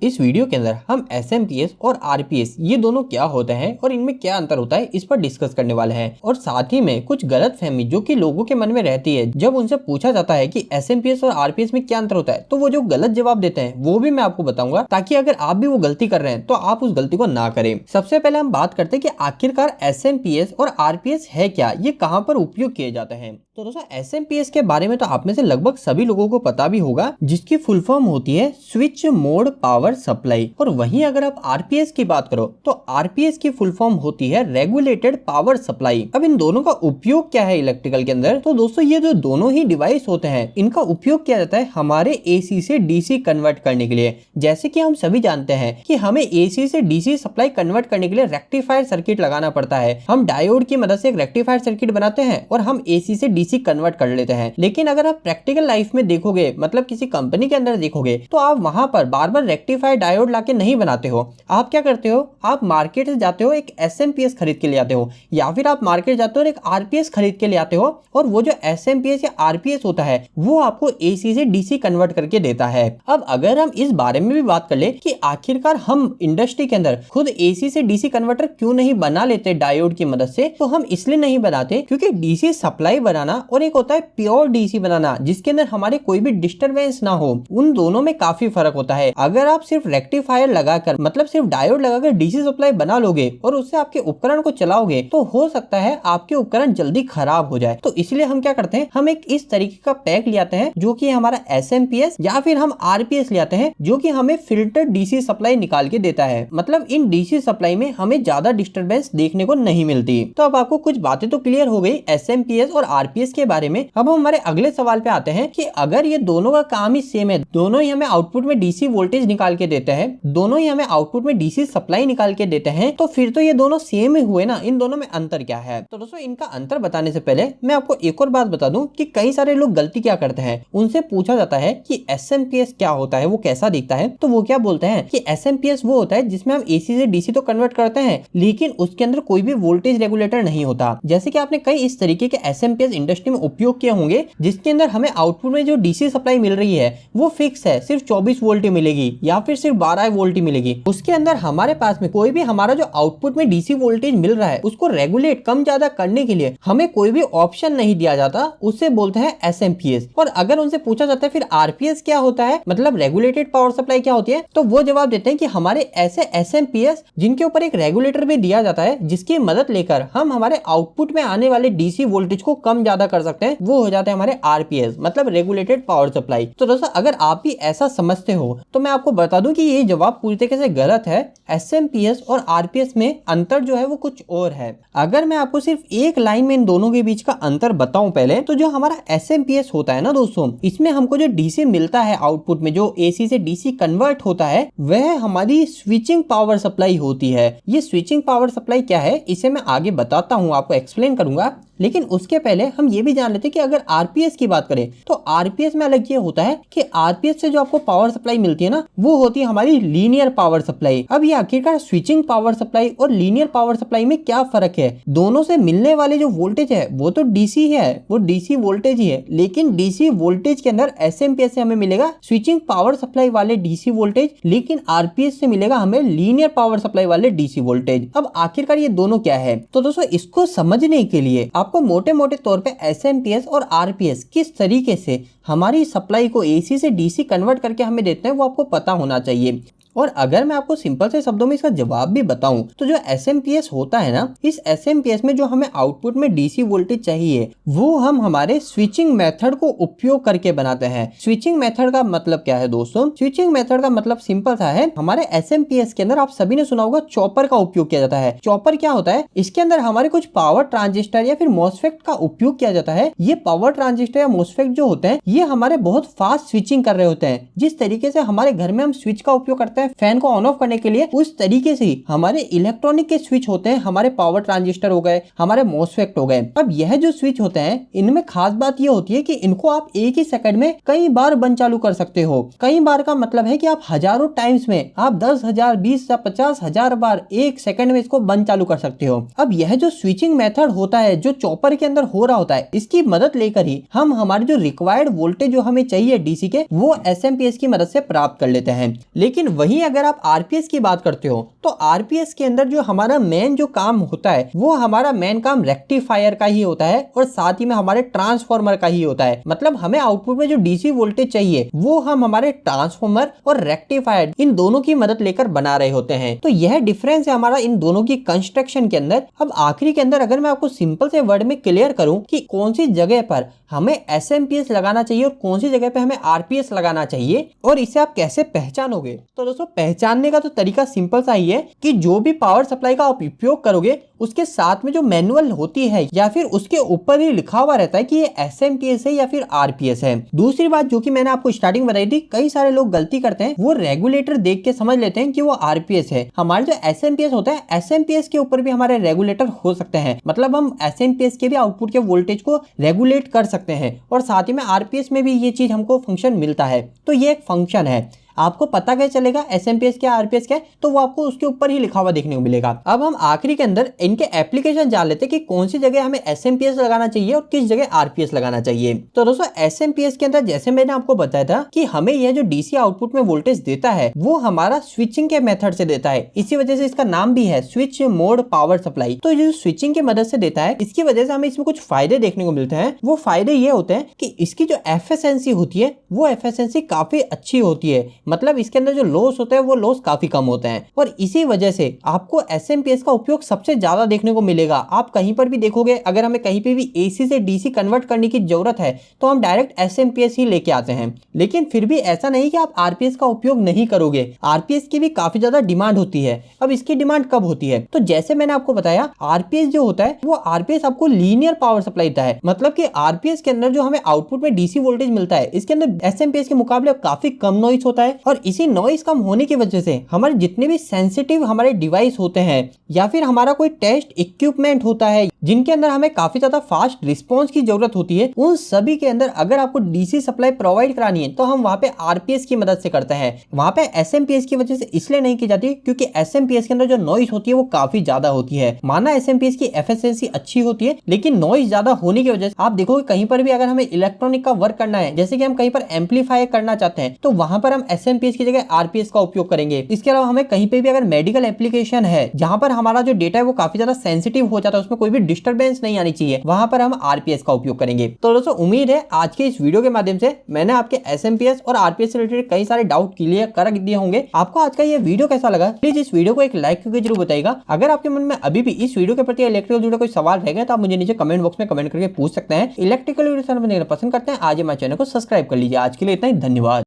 इस वीडियो के अंदर हम एसएमपीएस और आरपीएस ये दोनों क्या होते हैं और इनमें क्या अंतर होता है इस पर डिस्कस करने वाले हैं। और साथ ही में कुछ गलतफहमी जो कि लोगों के मन में रहती है जब उनसे पूछा जाता है कि एसएमपीएस और आरपीएस में क्या अंतर होता है, तो वो जो गलत जवाब देते हैं वो भी मैं आपको बताऊंगा, ताकि अगर आप भी वो गलती कर रहे हैं तो आप उस गलती को ना करें। सबसे पहले हम बात करते हैं कि आखिरकार एसएमपीएस और आरपीएस है क्या, ये कहां पर उपयोग किए जाते हैं। तो दोस्तों एसएमपीएस के बारे में तो आप में से लगभग सभी लोगों को पता भी होगा, जिसकी फुल फॉर्म होती है स्विच मोड पावर सप्लाई। और वहीं अगर आप आरपीएस की बात करो तो आरपीएस की फुल फॉर्म होती है रेगुलेटेड पावर सप्लाई। अब इन दोनों का उपयोग क्या है इलेक्ट्रिकल के अंदर, तो दोस्तों ये जो दोनों ही डिवाइस होते हैं इनका उपयोग किया जाता है हमारे एसी से डीसी कन्वर्ट करने के लिए। जैसे कि हम सभी जानते हैं कि हमें एसी से डीसी सप्लाई कन्वर्ट करने के लिए रेक्टिफायर सर्किट लगाना पड़ता है। हम डायोड की मदद से एक रेक्टिफायर सर्किट बनाते हैं और हम एसी से डीसी कन्वर्ट कर लेते हैं। लेकिन अगर आप प्रैक्टिकल लाइफ में देखोगे, मतलब किसी कंपनी के अंदर देखोगे, तो आप वहां पर बार बार रेक्टिफायर डायोड लाके नहीं बनाते हो। आप क्या करते हो, आप मार्केट से जाते हो, एक एसएमपीएस खरीद के ले आते हो, या फिर आप मार्केट जाते हो और एक आरपीएस खरीद के ले आते हो। और वो जो एसएमपीएस या आरपीएस होता है वो आपको एसी से डीसी कन्वर्ट करके देता है। अब अगर हम इस बारे में भी बात कर ले कि आखिरकार हम इंडस्ट्री के अंदर खुद एसी से डीसी कन्वर्टर क्यों नहीं बना लेते डायोड की मदद से, तो हम इसलिए नहीं बनाते क्योंकि डीसी सप्लाई बनाना और एक होता है प्योर डीसी बनाना जिसके अंदर हमारे कोई भी डिस्टरबेंस ना हो, उन दोनों में काफी फर्क होता है। अगर आप सिर्फ रेक्टिफायर लगाकर, मतलब सिर्फ डायोड लगाकर डीसी सप्लाई बना लोगे और उससे आपके उपकरण को चलाओगे, तो हो सकता है आपके उपकरण जल्दी खराब हो जाए। तो इसलिए हम क्या करते हैं, हम एक इस तरीके का पैक ले आते हैं जो कि हमारा एसएमपीएस या फिर हम आरपीएस ले आते हैं जो कि हमें फिल्टर डीसी सप्लाई निकाल के देता है। मतलब इन डीसी सप्लाई में हमें ज्यादा डिस्टरबेंस देखने को नहीं मिलती। तो अब आपको कुछ बातें तो क्लियर हो गई एसएमपीएस और आरपीएस के बारे में। अब हम हमारे अगले सवाल पे आते हैं कि अगर ये दोनों का काम ही सेम है, दोनों ही हमें आउटपुट में डीसी वोल्टेज निकाल के देते हैं, दोनों ही हमें आउटपुट में डीसी सप्लाई निकाल के देते हैं, तो फिर तो ये दोनों सेम ही हुए ना। इन दोनों में अंतर क्या है? तो दोस्तों इनका अंतर बताने से पहले मैं आपको एक और बात बता दूं कि कई सारे लोग गलती क्या करते हैं, उनसे पूछा जाता है कि एसएमपीएस क्या होता है, वो कैसा दिखता है, तो वो क्या बोलते हैं कि एसएमपीएस वो होता है जिसमें हम एसी से डीसी तो कन्वर्ट करते हैं लेकिन उसके अंदर कोई भी वोल्टेज रेगुलेटर नहीं होता। जैसे कि आपने कई इस तरीके के एसएमपीएस इंडस्ट्री में उपयोग किए होंगे जिसके अंदर हमें आउटपुट में जो डीसी सप्लाई मिल रही है वो फिक्स है, सिर्फ 24 वोल्ट ही मिलेगी या फिर सिर्फ 12 वोल्ट ही मिलेगी। उसके अंदर हमारे पास में कोई भी हमारा जो आउटपुट में डीसी वोल्टेज मिल रहा है उसको रेगुलेट कम ज्यादा करने के लिए हमें कोई भी ऑप्शन नहीं दिया जाता, उससे बोलते हैं एसएमपीएस। और अगर उनसे पूछा जाता है फिर आरपीएस क्या होता है, मतलब रेगुलेटेड पावर सप्लाई क्या होती है, तो वो जवाब देते हैं कि हमारे ऐसे एसएमपीएस जिनके ऊपर एक रेगुलेटर भी दिया जाता है जिसकी मदद लेकर हम हमारे आउटपुट में आने वाले डीसी वोल्टेज को कम ज्यादा कर सकते हैं, वो हो जाते हैं हमारे आरपीएस, मतलब रेगुलेटेड पावर सप्लाई। तो दोस्तों अगर आप भी ऐसा समझते हो तो मैं आपको बता दूं कि ये जवाब पूरी तरीके से गलत है। एसएमपीएस और आरपीएस में अंतर जो है वो कुछ और है। अगर मैं आपको सिर्फ एक लाइन में इन दोनों के बीच का अंतर बताऊं पहले, तो जो हमारा एसएमपीएस होता है ना दोस्तों, इसमें हमको जो डीसी मिलता है आउटपुट में, जो एसी से डीसी कन्वर्ट होता है, वह हमारी स्विचिंग पावर सप्लाई होती है। ये स्विचिंग पावर सप्लाई क्या है इसे मैं आगे बताता हूं, आपको एक्सप्लेन करूंगा। लेकिन उसके पहले हम ये भी जान लेते हैं कि अगर आरपीएस की बात करें तो आरपीएस में अलग ये होता है कि आरपीएस से जो आपको पावर सप्लाई मिलती है ना, वो होती है हमारी लीनियर पावर सप्लाई। अब ये आखिरकार स्विचिंग पावर सप्लाई और लीनियर पावर सप्लाई में क्या फर्क है? दोनों से मिलने वाले जो वोल्टेज है वो तो डीसी है, वो डीसी वोल्टेज ही है, लेकिन डीसी वोल्टेज के अंदर एसएमपीएस से हमें मिलेगा स्विचिंग पावर सप्लाई वाले डीसी वोल्टेज, लेकिन आरपीएस से मिलेगा हमें लीनियर पावर सप्लाई वाले डीसी वोल्टेज। अब आखिरकार ये दोनों क्या है, तो दोस्तों इसको समझने के लिए आपको मोटे मोटे तौर पे एसएमपीएस और आरपीएस किस तरीके से हमारी सप्लाई को एसी से डीसी कन्वर्ट करके हमें देते हैं वो आपको पता होना चाहिए। और अगर मैं आपको सिंपल से शब्दों में इसका जवाब भी बताऊं तो जो एसएमपीएस होता है ना, इस एसएमपीएस में जो हमें आउटपुट में डीसी वोल्टेज चाहिए वो हम हमारे स्विचिंग मेथड को उपयोग करके बनाते हैं। स्विचिंग मेथड का मतलब क्या है दोस्तों? स्विचिंग मेथड का मतलब सिंपल सा है, हमारे एसएमपीएस के अंदर आप सभी ने सुना होगा चॉपर का उपयोग किया जाता है। चॉपर क्या होता है? इसके अंदर हमारे कुछ पावर ट्रांजिस्टर या फिर मॉसफेट का उपयोग किया जाता है। ये पावर ट्रांजिस्टर या मॉसफेट जो होते हैं ये हमारे बहुत फास्ट स्विचिंग कर रहे होते हैं। जिस तरीके से हमारे घर में हम स्विच का उपयोग करते हैं फैन को ऑन ऑफ करने के लिए, उस तरीके से हमारे इलेक्ट्रॉनिक के स्विच होते हैं, हमारे पावर ट्रांजिस्टर हो गए, हमारे मॉसफेट हो गए। अब यह जो स्विच होते हैं इनमें खास बात यह होती है कि इनको आप एक ही सेकंड में कई बार बंद चालू कर सकते हो। कई बार का मतलब है कि आप हजारों टाइम्स में, आप 10,000, 20 या 50,000 बार एक सेकंड में इसको बंद चालू कर सकते हो। अब यह जो स्विचिंग मेथड होता है जो चॉपर के अंदर हो रहा होता है, इसकी मदद लेकर ही हम हमारे जो रिक्वायर्ड वोल्टेज जो हमें चाहिए डीसी के, वो एसएमपीएस की मदद से प्राप्त कर लेते हैं। लेकिन वही वहीं अगर आप आरपीएस की बात करते हो तो आरपीएस के अंदर जो हमारा मेन जो काम होता है वो हमारा मेन काम रेक्टिफायर का ही होता है और साथ ही में हमारे ट्रांसफॉर्मर का ही होता है। मतलब हमें आउटपुट में जो डीसी वोल्टेज चाहिए वो हम हमारे ट्रांसफॉर्मर और रेक्टिफायर इन दोनों की मदद लेकर बना रहे होते हैं। तो यह डिफरेंस है हमारा इन दोनों की कंस्ट्रक्शन के अंदर। अब आखिरी के अंदर अगर मैं आपको सिंपल से वर्ड में क्लियर करूं कि कौन सी जगह पर हमें एसएमपीएस लगाना चाहिए और कौन सी जगह पे हमें आरपीएस लगाना चाहिए और इसे आप कैसे पहचानोगे, तो दोस्तों पहचानने का तो तरीका सिंपल सा ही है कि जो भी पावर सप्लाई का आप उपयोग करोगे उसके साथ में जो मैनुअल होती है या फिर उसके ऊपर ही लिखा हुआ रहता है कि ये एसएमपीएस है या फिर आरपीएस है। दूसरी बात जो कि मैंने आपको स्टार्टिंग बताई थी, कई सारे लोग गलती करते हैं, वो रेगुलेटर देख के समझ लेते हैं कि वो आरपीएस है। हमारे जो एसएमपीएस होता है, एसएमपीएस के ऊपर भी हमारे रेगुलेटर हो सकते हैं। मतलब हम एसएमपीएस के भी आउटपुट के वोल्टेज को रेगुलेट कर सकते हैं और साथ ही में आरपीएस में भी ये चीज हमको फंक्शन मिलता है। तो ये एक फंक्शन है। आपको पता कैसे चलेगा एसएमपीएस क्या आरपीएस क्या है, तो वो आपको उसके ऊपर ही लिखा हुआ देखने को मिलेगा। अब हम आखिरी के अंदर इनके एप्लीकेशन जान लेते हैं कि कौन सी जगह हमें एसएमपीएस लगाना चाहिए और किस जगह आरपीएस लगाना चाहिए। तो दोस्तों एसएमपीएस के अंदर जैसे मैंने आपको बताया था कि हमें यह जो डीसी आउटपुट में वोल्टेज देता है वो हमारा स्विचिंग के मेथड से देता है। इसी वजह से इसका नाम भी है स्विच मोड पावर सप्लाई। तो जो स्विचिंग की मदद से देता है, इसकी वजह से हमें इसमें कुछ फायदे देखने को मिलते हैं। वो फायदे ये होते हैं कि इसकी जो एफिशिएंसी होती है वो एफिशिएंसी काफी अच्छी होती है। मतलब इसके अंदर जो लॉस होता है वो लॉस काफी कम होते हैं और इसी वजह से आपको एसएमपीएस का उपयोग सबसे ज्यादा देखने को मिलेगा। आप कहीं पर भी देखोगे, अगर हमें कहीं पे भी एसी से डीसी कन्वर्ट करने की जरूरत है तो हम डायरेक्ट एसएमपीएस ही लेके आते हैं। लेकिन फिर भी ऐसा नहीं कि आप आरपीएस का उपयोग नहीं करोगे, आरपीएस की भी काफी ज्यादा डिमांड होती है। अब इसकी डिमांड कब होती है, तो जैसे मैंने आपको बताया आरपीएस जो होता है वो आरपीएस आपको लीनियर पावर सप्लाई देता है। मतलब कि आरपीएस के अंदर जो हमें आउटपुट में डीसी वोल्टेज मिलता है, इसके अंदर एसएमपीएस के मुकाबले काफी कम नॉइस होता है और इसी नॉइस कम होने की वजह से हमारे जितने भी सेंसिटिव हमारे डिवाइस होते हैं या फिर हमारा कोई टेस्ट इक्विपमेंट होता है जिनके अंदर हमें काफी ज्यादा फास्ट रिस्पांस की जरूरत होती है, उन सभी के अंदर अगर आपको डीसी सप्लाई प्रोवाइड करानी है तो हम वहां पे आरपीएस की मदद से करते हैं। वहां पे एसएमपीएस की वजह से इसलिए नहीं की जाती क्योंकि एसएमपीएस के अंदर जो नॉइस होती है वो काफी ज्यादा होती है। माना एसएमपीएस की एफिशिएंसी अच्छी होती है लेकिन नॉइस ज्यादा होने की वजह से आप देखोगे कहीं पर भी अगर हमें इलेक्ट्रॉनिक का वर्क करना है, जैसे कि हम कहीं पर एम्पलीफाई करना चाहते हैं, तो वहां पर हम एसएमपीएस की जगह आरपीएस का उपयोग करेंगे। इसके अलावा हमें कहीं पे भी अगर मेडिकल एप्लीकेशन है जहां पर हमारा जो डेटा है वो काफी ज्यादा सेंसिटिव हो जाता है, उसमें कोई भी डिस्टर्बेंस नहीं आनी चाहिए, वहां पर हम आरपीएस का उपयोग करेंगे। तो दोस्तों उम्मीद है आज के इस वीडियो के माध्यम से मैंने आपके एसएमपीएस और आरपीएस से रिलेटेड कई सारे डाउट क्लियर कर दिए होंगे। आपको आज का ये वीडियो कैसा लगा, प्लीज इस वीडियो को एक लाइक करके जरूर बताइएगा। अगर आपके मन में अभी भी इस वीडियो के प्रति इलेक्ट्रिकल जुड़े कोई सवाल रह गए तो आप मुझे नीचे कमेंट बॉक्स में कमेंट करके पूछ सकते हैं। इलेक्ट्रिकल वीडियो पसंद करते हैं आज हमारे चैनल को सब्सक्राइब कर लीजिए। आज के लिए इतना ही, धन्यवाद।